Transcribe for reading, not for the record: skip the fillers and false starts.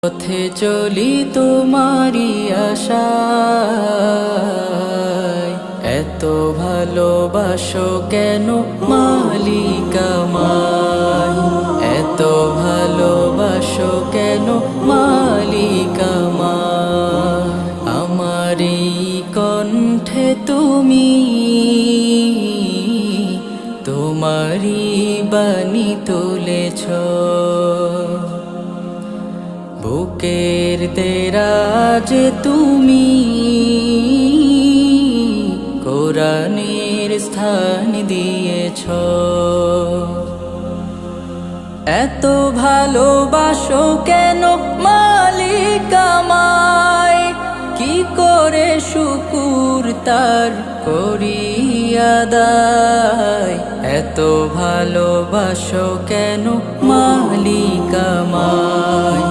পথে চলি তোমারি আশায়, এত ভালোবাসো কেন মালিক আমায়, এত ভালোবাসো কেন মালিক আমায়। আমার এই কণ্ঠে তুমি তোমারি বাণী তুলেছ, বুকের দেরাজ তুমি কোরআনের স্থান দিয়েছ। এত ভালোবাসো কেন মালিক আমায়, কি করে শুকুর তার করি আদায়। এত ভালোবাসো কেন মালিক আমায়।